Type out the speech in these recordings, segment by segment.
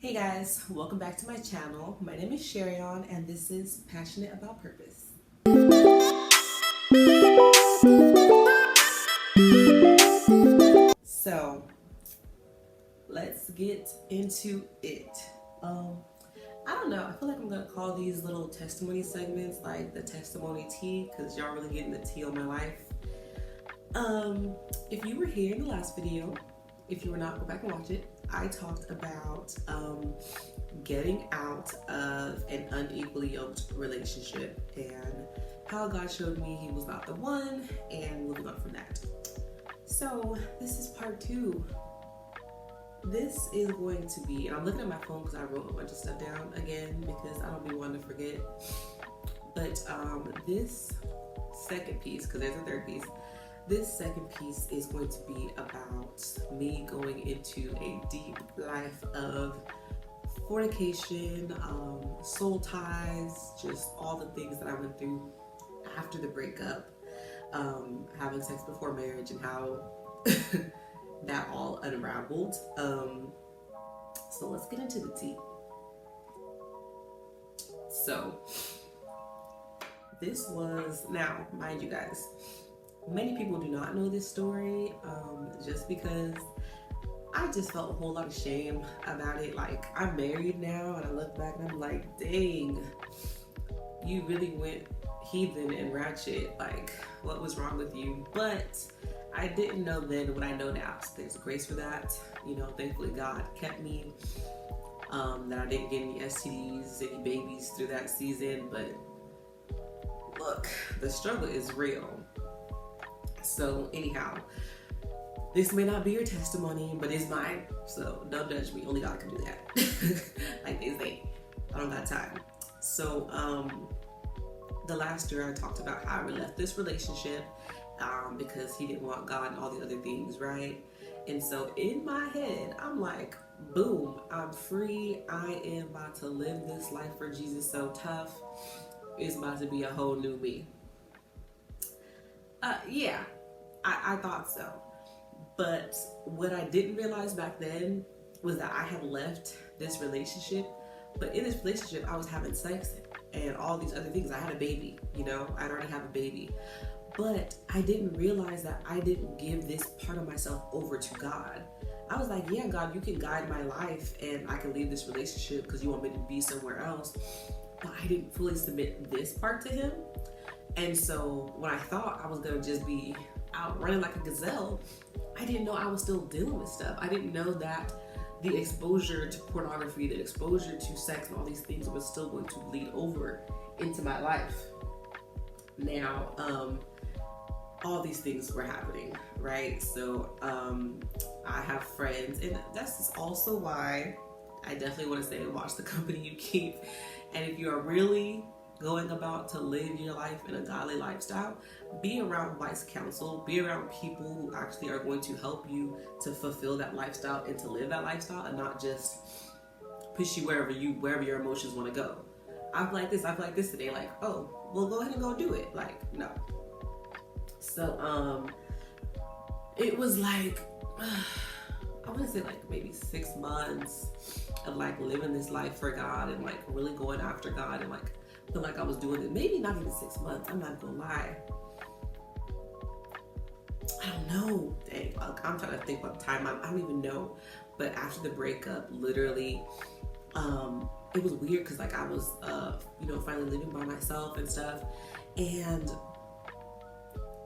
Hey guys, welcome back to my channel. My name is Sherion and this is Passionate About Purpose. So, let's get into it. I don't know, I feel like I'm gonna call these little testimony segments like the testimony tea because y'all really getting the tea on my life. If you were here in the last video, if you were not, go back and watch it. I talked about getting out of an unequally yoked relationship and how God showed me he was not the one and moving on from that. So this is part 2. This is going to be, and I'm looking at my phone because I wrote a bunch of stuff down again because I don't be wanting to forget. But this second piece, because there's a third piece, this second piece is going to be about me going into a deep life of fornication, soul ties, just all the things that I went through after the breakup, having sex before marriage and how that all unraveled. So let's get into the tea. So this was, now mind you guys, many people do not know this story, just because I just felt a whole lot of shame about it. Like, I'm married now and I look back and I'm like, dang, you really went heathen and ratchet. Like, what was wrong with you? But I didn't know then what I know now. So there's grace for that. You know, thankfully God kept me, that I didn't get any STDs, any babies through that season. But look, the struggle is real. So anyhow, this may not be your testimony, but it's mine. So don't judge me. Only God can do that. Like they say, I don't got time. So the last year I talked about how I left this relationship because he didn't want God and all the other things, right? And so in my head, I'm like, boom, I'm free. I am about to live this life for Jesus so tough. It's about to be a whole new me. Yeah, I thought so. But what I didn't realize back then was that I had left this relationship. But in this relationship, I was having sex and all these other things. I had a baby, you know, I'd already have a baby. But I didn't realize that I didn't give this part of myself over to God. I was like, yeah, God, you can guide my life and I can leave this relationship because you want me to be somewhere else. But I didn't fully submit this part to him. And so when I thought I was gonna just be out running like a gazelle, I didn't know I was still dealing with stuff. I didn't know that the exposure to pornography, the exposure to sex and all these things was still going to bleed over into my life. Now, all these things were happening, right? So I have friends, and that's also why I definitely want to say watch the company you keep. And if you are really going about to live your life in a godly lifestyle, be around wise counsel, be around people who actually are going to help you to fulfill that lifestyle and to live that lifestyle, and not just push you wherever your emotions want to go. I feel like this today, like, oh, well, go ahead and go do it. Like, no. So it was like I want to say like maybe 6 months of like living this life for God and like really going after God, and like feel like I was doing it. Maybe not even 6 months. I'm not gonna lie. I don't know. Dang, I'm trying to think about time. I don't even know. But after the breakup, literally, it was weird because like I was, finally living by myself and stuff, and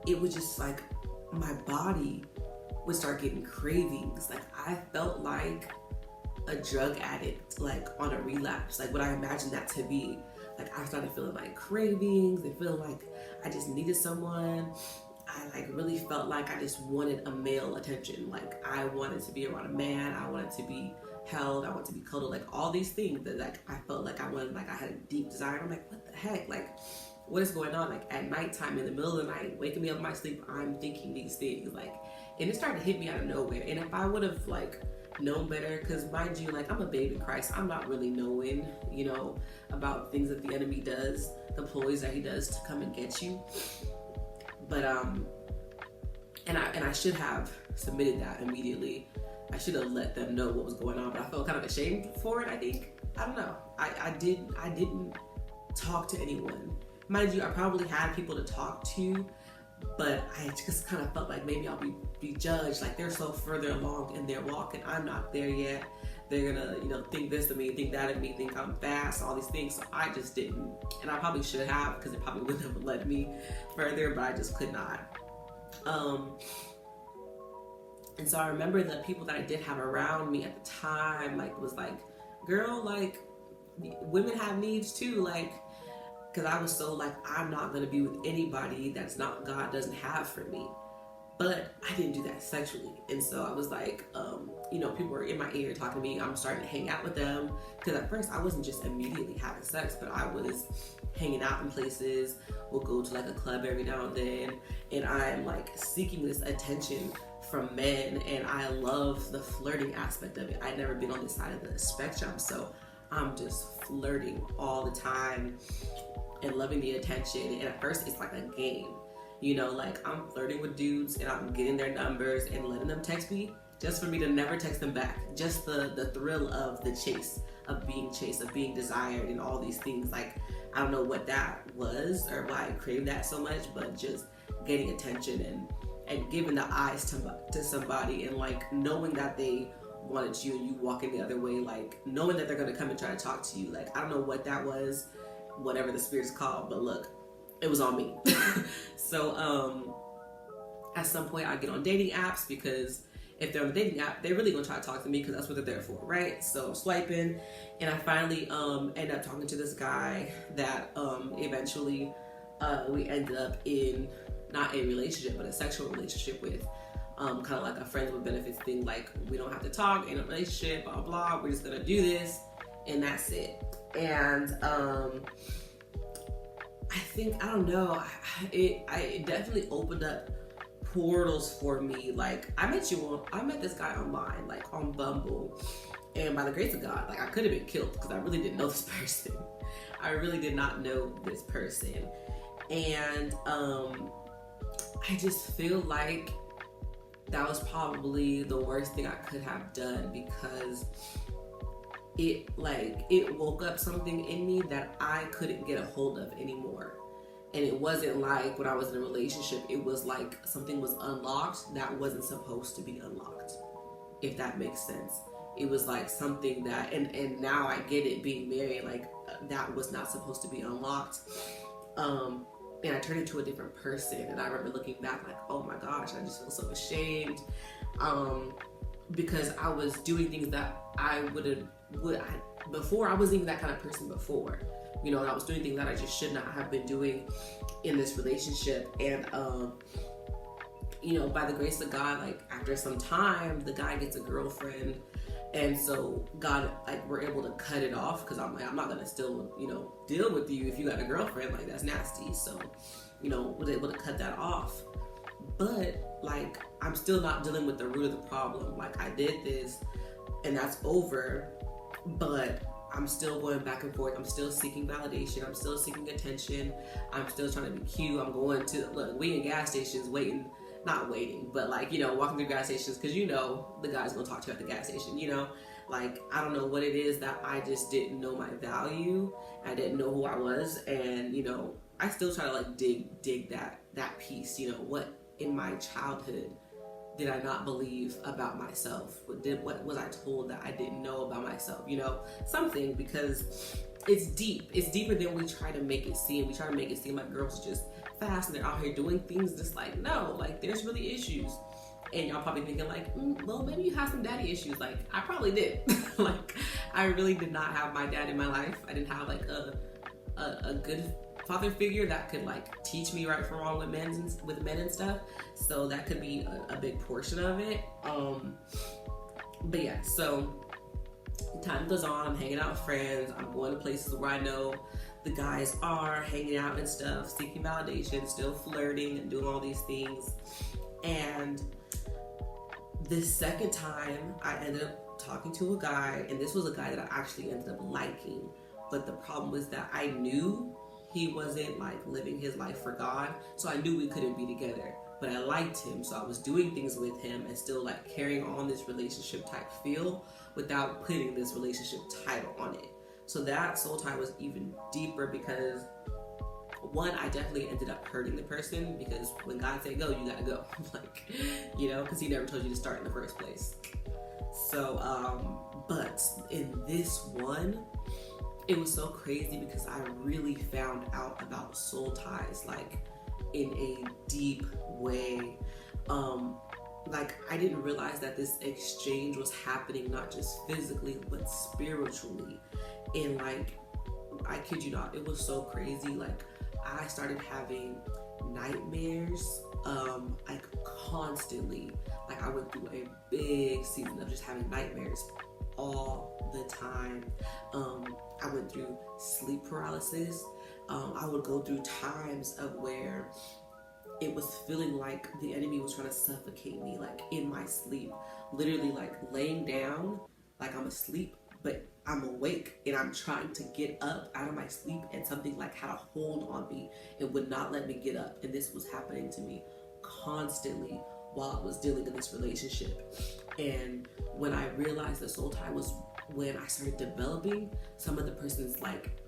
it was just like my body would start getting cravings. Like I felt like a drug addict, like on a relapse, like what I imagined that to be. Like I started feeling like cravings and feeling like I just needed someone. I like really felt like I just wanted a male attention. Like I wanted to be around a man. I wanted to be held. I wanted to be cuddled. Like all these things that like I felt like I wanted. Like I had a deep desire. I'm like, what the heck? Like what is going on? Like at nighttime, in the middle of the night, waking me up in my sleep, I'm thinking these things. Like, and it started to hit me out of nowhere. And if I would have like known better, because mind you, like I'm a babe in Christ, I'm not really knowing, about things that the enemy does, the ploys that he does to come and get you. But and I should have submitted that immediately. I should have let them know what was going on, but I felt kind of ashamed for it, I think. I don't know. I didn't talk to anyone. Mind you, I probably had people to talk to, but I just kind of felt like maybe I'll be judged. Like, they're so further along in their walk and I'm not there yet. They're gonna, think this of me, think that of me, think I'm fast, all these things. So I just didn't. And I probably should have, because it probably wouldn't have led me further, but I just could not. And so I remember the people that I did have around me at the time, like, was like, girl, like, women have needs too, like, because I was so like, I'm not going to be with anybody that's not God doesn't have for me. But I didn't do that sexually. And so I was like, people were in my ear talking to me. I'm starting to hang out with them. Because at first I wasn't just immediately having sex, but I was hanging out in places. We'll go to like a club every now and then. And I'm like seeking this attention from men. And I love the flirting aspect of it. I'd never been on this side of the spectrum. So I'm just flirting all the time and loving the attention. And at first it's like a game. Like I'm flirting with dudes and I'm getting their numbers and letting them text me just for me to never text them back. Just the thrill of the chase, of being desired and all these things. Like, I don't know what that was or why I craved that so much, but just getting attention and giving the eyes to somebody and like knowing that they wanted you and you walking the other way, like knowing that they're going to come and try to talk to you. Like, I don't know what that was, whatever the spirit's called, but look, it was on me. So at some point I get on dating apps, because if they're on the dating app, they're really gonna try to talk to me because that's what they're there for, right? So I'm swiping, and I finally end up talking to this guy that eventually we ended up in not a relationship but a sexual relationship with. Kind of like a friends with benefits thing, like we don't have to talk in a relationship, blah blah, we're just gonna do this and that's it. And I think, I don't know, it definitely opened up portals for me. Like, I met this guy online, like on Bumble, and by the grace of God, like I could have been killed because I really didn't know this person. I really did not know this person. And I just feel like that was probably the worst thing I could have done, because it woke up something in me that I couldn't get a hold of anymore. And it wasn't like when I was in a relationship, it was like something was unlocked that wasn't supposed to be unlocked, if that makes sense. It was like something that, and now I get it, being married, like that was not supposed to be unlocked. And I turned into a different person. And I remember looking back like, oh my gosh, I just feel so ashamed. Because I was doing things that before I wasn't even that kind of person before, and I was doing things that I just should not have been doing in this relationship. And by the grace of God, like after some time, the guy gets a girlfriend, and so God, like, we're able to cut it off, because I'm like, I'm not gonna still deal with you if you got a girlfriend, like that's nasty. So was able to cut that off. But like, I'm still not dealing with the root of the problem. Like, I did this and that's over, but I'm still going back and forth. I'm still seeking validation. I'm still seeking attention. I'm still trying to be cute. I'm going to, look, we in gas stations not waiting, but like, walking through gas stations, because the guy's gonna talk to you at the gas station, like, I don't know what it is that I just didn't know my value. I didn't know who I was. And, I still try to like dig that piece, what in my childhood did I not believe about myself? What was I told that I didn't know about myself? Something, because it's deep. It's deeper than we try to make it seem. We try to make it seem like girls are just fast and they're out here doing things. Just like, no, like there's really issues. And y'all probably thinking like, well, maybe you have some daddy issues. Like, I probably did. Like, I really did not have my dad in my life. I didn't have like a good father figure that could like teach me right from wrong with men and stuff. So that could be a big portion of it. But yeah, so time goes on. I'm hanging out with friends. I'm going to places where I know the guys are hanging out and stuff, seeking validation, still flirting and doing all these things. And this second time, I ended up talking to a guy, and this was a guy that I actually ended up liking. But the problem was that I knew he wasn't like living his life for God, so I knew we couldn't be together. but I liked him, so I was doing things with him and still like carrying on this relationship type feel without putting this relationship title on it. So that soul tie was even deeper because one, I definitely ended up hurting the person, because when God said go, you gotta go. Like, you know, because he never told you to start in the first place. So, but in this one, it was so crazy because I really found out about soul ties, like in a deep way. Like I didn't realize that this exchange was happening not just physically, but spiritually. And like, I kid you not, it was so crazy. Like, I started having nightmares, like constantly. Like I went through a big season of just having nightmares all the time. I went through sleep paralysis. I would go through times of where it was feeling like the enemy was trying to suffocate me, like in my sleep, literally like laying down, like I'm asleep, but I'm awake and I'm trying to get up out of my sleep, and something like had a hold on me and would not let me get up. And this was happening to me constantly while I was dealing in this relationship. And when I realized the soul tie was when I started developing some of the person's like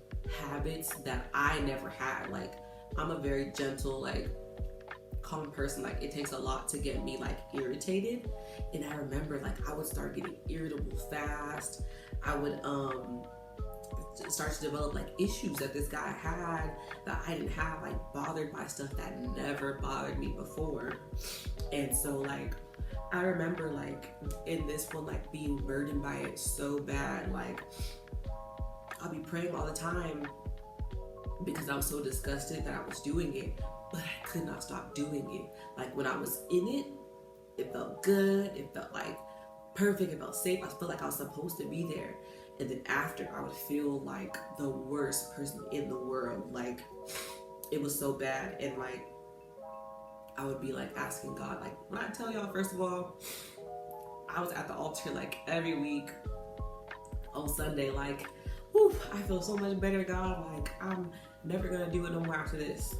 habits that I never had. Like, I'm a very gentle, like calm person. Like, it takes a lot to get me like irritated. And I remember like I would start getting irritable fast. I would start to develop like issues that this guy had that I didn't have, like bothered by stuff that never bothered me before. And so like I remember like in this one, like being burdened by it so bad. Like I'll be praying all the time because I was so disgusted that I was doing it, but I could not stop doing it. Like when I was in it, it felt good, it felt like perfect, it felt safe, I felt like I was supposed to be there. And then after, I would feel like the worst person in the world. Like it was so bad. And like I would be like asking God, like when I tell y'all, first of all, I was at the altar like every week on Sunday, like, whew, I feel so much better, God. Like I'm never gonna do it no more after this.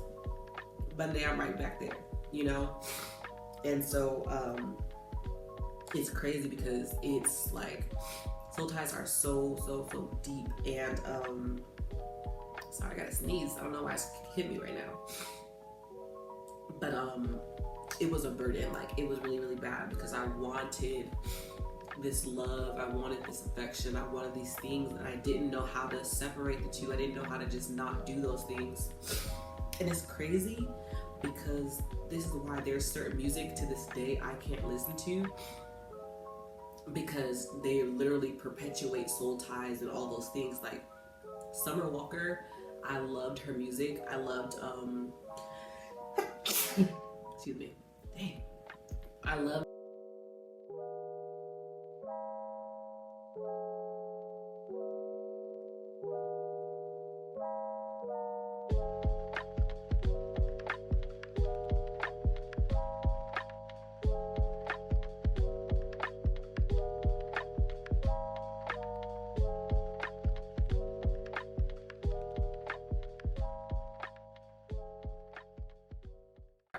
Monday, I'm right back there, you know? And so it's crazy because it's like soul ties are so deep. And sorry, I gotta sneeze. I don't know why it's hit me right now. But it was a burden. Like it was really bad because I wanted this love, I wanted this affection, I wanted these things, and I didn't know how to separate the two. I didn't know how to just not do those things. And it's crazy because this is why there's certain music to this day I can't listen to, because they literally perpetuate soul ties and all those things. Like Summer Walker, I loved her music. I loved excuse me, dang, I love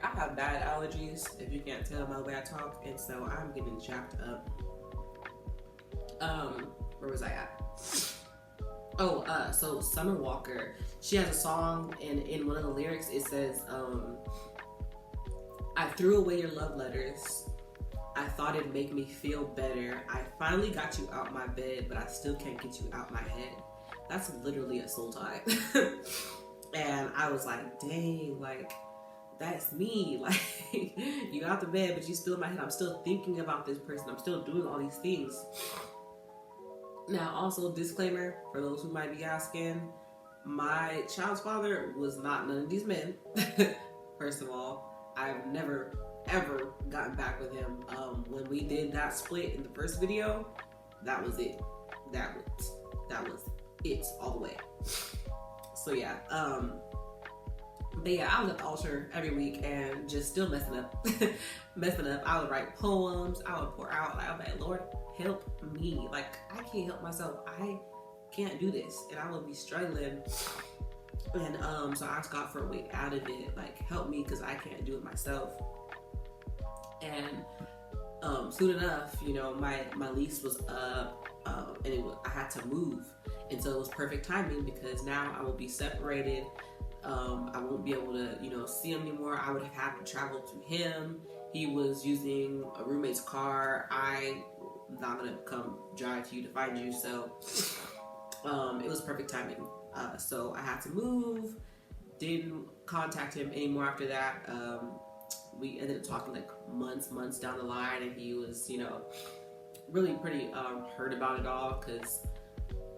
I have bad allergies, if you can't tell by the way I talk, and so I'm getting jacked up. Where was I at? Oh, so Summer Walker, she has a song, and in one of the lyrics it says, I threw away your love letters. I thought it'd make me feel better. I finally got you out my bed, but I still can't get you out my head. That's literally a soul tie. And I was like, dang, like, that's me. Like, you out the bed, but you still in my head. I'm still thinking about this person. I'm still doing all these things. Now, also, disclaimer for those who might be asking, my child's father was not none of these men. First of all, I've never, ever gotten back with him. When we did that split in the first video, that was it. That was it all the way. So yeah, but yeah, I was at the altar every week and just still messing up. I would write poems, I would pour out, I would be like, Lord, help me. Like, I can't help myself. I can't do this. And I would be struggling. And so I asked God for a way out of it. Like, help me because I can't do it myself. And soon enough, you know, my lease was up, and I had to move, and so it was perfect timing because now I will be separated. I won't be able to, you know, see him anymore. I would have to travel to him. He was using a roommate's car. I'm not gonna come drive to you to find you, so it was perfect timing. So I had to move. Didn't contact him anymore after that. We ended up talking like months down the line, and he was, you know, really pretty hurt about it all because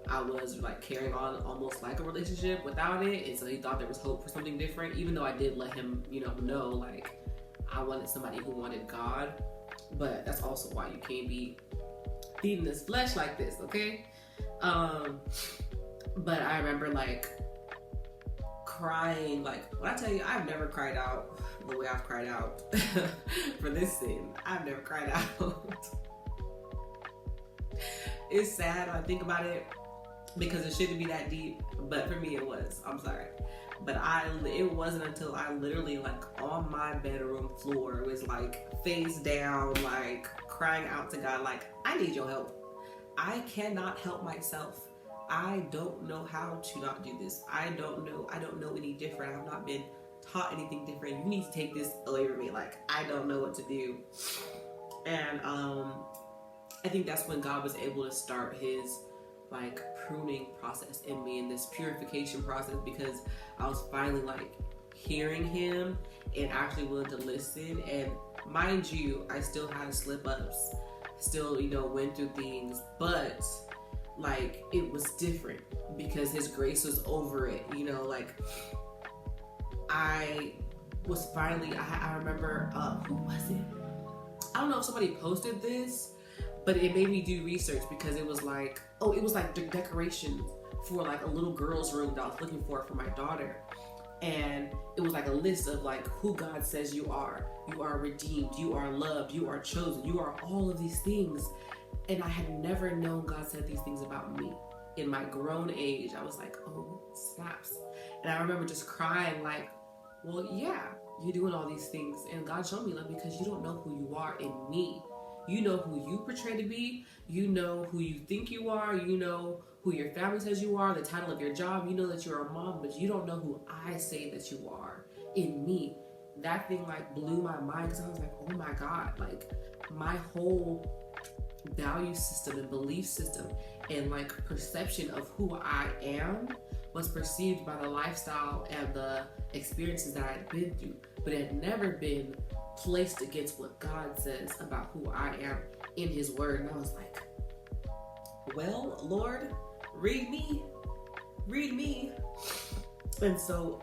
I was like carrying on almost like a relationship without it, and so he thought there was hope for something different, even though I did let him, you know like I wanted somebody who wanted God. But that's also why you can't be feeding this flesh like this, okay? But I remember like crying, like when I tell you I've never cried out the way I've cried out for this sin. I've never cried out. It's sad when I think about it because it shouldn't be that deep, but for me it was. I'm sorry. But it wasn't until I literally like on my bedroom floor was like face down, like crying out to God, like, I need your help. I cannot help myself. I don't know how to not do this. I don't know any different. I've not been taught anything different. You need to take this away from me. Like, I don't know what to do. And I think that's when God was able to start his like pruning process in me, and this purification process, because I was finally like hearing him and actually willing to listen. And mind you, I still had slip ups, still, you know, went through things, but like it was different because his grace was over it, you know. Like I was finally, I remember, who was it? I don't know if somebody posted this, but it made me do research because it was like, it was like decorations for like a little girl's room that I was looking for my daughter. And it was like a list of like who God says you are. You are redeemed, you are loved, you are chosen, you are all of these things. And I had never known God said these things about me. In my grown age, I was like, oh, snaps. And I remember just crying like, well, yeah, you're doing all these things. And God showed me, like, because you don't know who you are in me. You know who you portray to be. You know who you think you are. You know who your family says you are, the title of your job. You know that you're a mom, but you don't know who I say that you are in me. That thing like blew my mind because I was like, oh my God, like my whole value system and belief system and like perception of who I am was perceived by the lifestyle and the experiences that I'd been through, but it had never been placed against what God says about who I am in his word. And I was like, well, Lord, read me. And so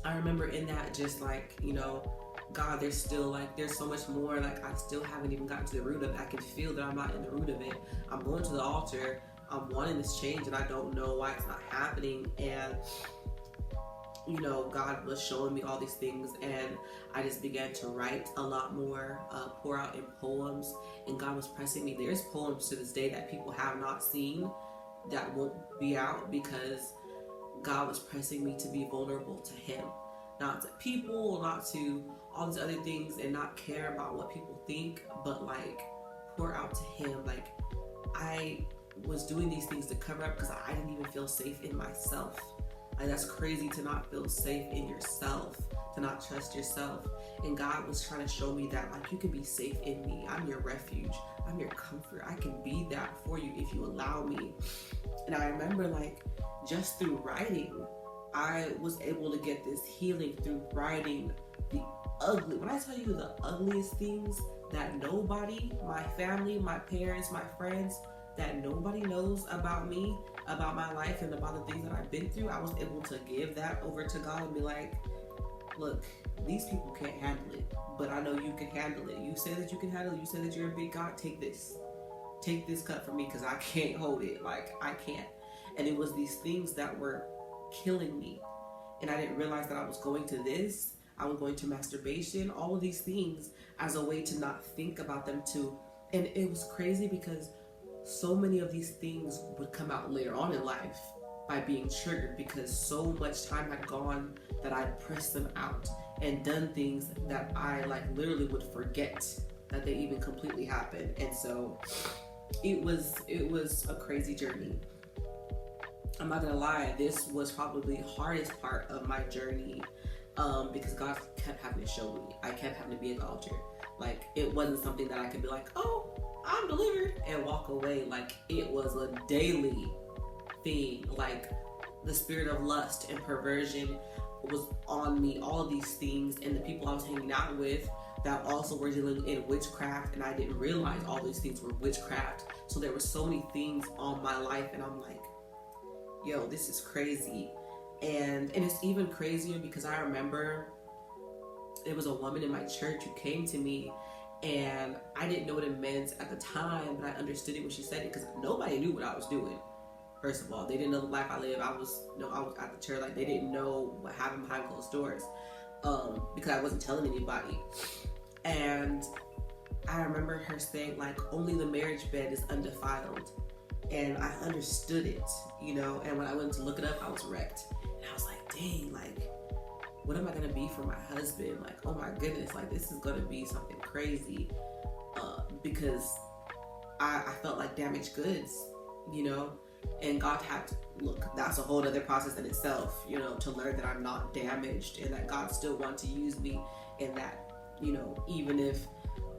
I remember in that just like, you know, God, there's still like, there's so much more, like I still haven't even gotten to the root of it. I can feel that I'm not in the root of it. I'm going to the altar, I'm wanting this change, and I don't know why it's not happening. And you know, God was showing me all these things, and I just began to write a lot more, pour out in poems, and God was pressing me. There's poems to this day that people have not seen that won't be out because God was pressing me to be vulnerable to him, not to people, not to all these other things, and not care about what people think, but like pour out to him. Like I was doing these things to cover up because I didn't even feel safe in myself. Like that's crazy to not feel safe in yourself, to not trust yourself. And God was trying to show me that like you can be safe in me. I'm your refuge. I'm your comfort. I can be that for you if you allow me. And I remember like just through writing, I was able to get this healing through writing the ugly. When I tell you the ugliest things that nobody, my family, my parents, my friends, that nobody knows about me, about my life, and about the things that I've been through, I was able to give that over to God and be like, look, these people can't handle it, but I know you can handle it. You say that you can handle it. You say that you're a big God. Take this cup from me because I can't hold it. Like, I can't. And it was these things that were killing me. And I didn't realize that I was going to this. I was going to masturbation, all of these things as a way to not think about them too. And it was crazy because so many of these things would come out later on in life by being triggered because so much time had gone that I'd pressed them out. and done things that I like literally would forget that they even completely happened. And so it was a crazy journey. I'm not gonna lie, this was probably the hardest part of my journey, because God kept having to show me. I kept having to be at the altar. Like, it wasn't something that I could be like, oh, I'm delivered, and walk away. Like, it was a daily thing. Like, the spirit of lust and perversion was on me, all of these things, and the people I was hanging out with that also were dealing in witchcraft, and I didn't realize all these things were witchcraft. So there were so many things on my life, and I'm like, yo, this is crazy. And it's even crazier because I remember there was a woman in my church who came to me, and I didn't know what it meant at the time, but I understood it when she said it, because nobody knew what I was doing. First of all, they didn't know the life I lived. I was at the church. Like, they didn't know what happened behind closed doors, because I wasn't telling anybody. And I remember her saying, like, only the marriage bed is undefiled. And I understood it, you know. And when I went to look it up, I was wrecked. And I was like, dang, like, what am I gonna be for my husband? Like, oh my goodness, like, this is gonna be something crazy, because I felt like damaged goods, you know. And God had to, look, that's a whole other process in itself, you know, to learn that I'm not damaged, and that God still wants to use me, and that, you know, even if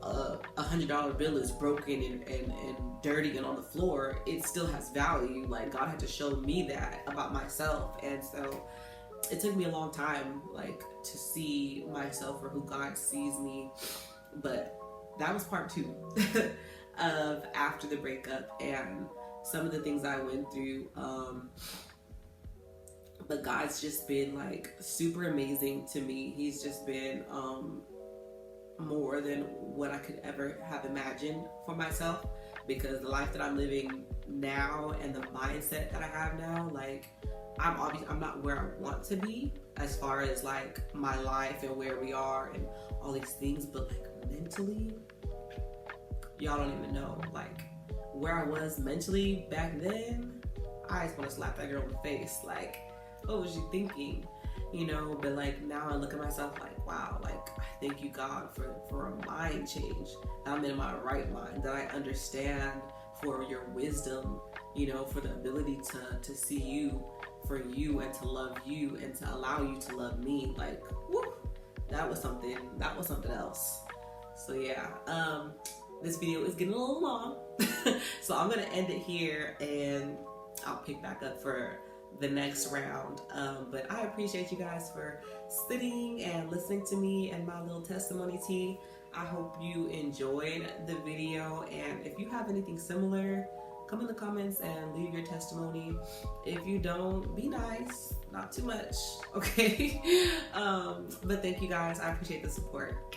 $100 bill is broken and dirty and on the floor, it still has value. Like, God had to show me that about myself. And so it took me a long time, like, to see myself for who God sees me. But that was part 2 of after the breakup and some of the things I went through. But God's just been, like, super amazing to me. He's just been more than what I could ever have imagined for myself, because the life that I'm living now and the mindset that I have now, like, I'm not where I want to be as far as, like, my life and where we are and all these things, but, like, mentally, y'all don't even know, like, where I was mentally back then. I just want to slap that girl in the face. Like, what was you thinking? You know. But, like, now I look at myself like, wow, like, I thank you, God, for a mind change, that I'm in my right mind, that I understand, for your wisdom, you know, for the ability to see you for you, and to love you, and to allow you to love me. Like, whoop, that was something else. So yeah, this video is getting a little long, so I'm gonna end it here, and I'll pick back up for the next round. But I appreciate you guys for sitting and listening to me and my little testimony tea. I hope you enjoyed the video, and if you have anything similar, come in the comments and leave your testimony. If you don't, be nice, not too much, okay? But thank you guys, I appreciate the support.